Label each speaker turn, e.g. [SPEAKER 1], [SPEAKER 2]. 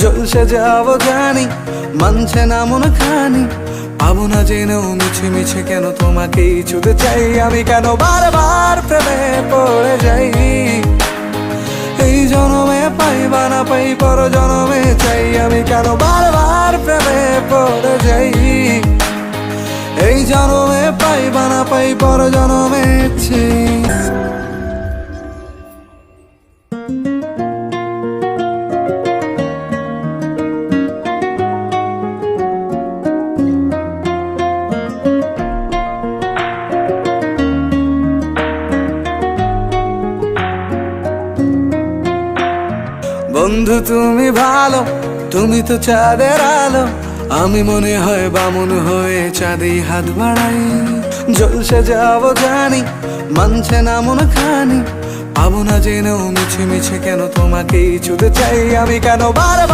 [SPEAKER 1] জলসে যাবো জানি, মানছে না মন খানি, পাবো না জেনেও মিছে মিছে কেন তোমাকেই ছুতে চাই আমি, কেন বারবার প্রেমে পড়ে যাই। এই জনমে পাই বা না পাই পর জনমে চাই আমি, কেন বারবার প্রেমে পড়ে যাই। এই জনমে পাই বা না পাই পর জনমে চাই। বন্ধু তুমি ভালো, তুমি তো চাঁদের আলো, আমি মনে হয় বামুন হয়ে চাঁদেই হাত বাড়াই। জলসে যাবো জানি, মানছে না মন খানি, পাবো না জেনেও মিছে মিছে কেন তোমাকেই ছুতে চাই আমি, কেন বারবার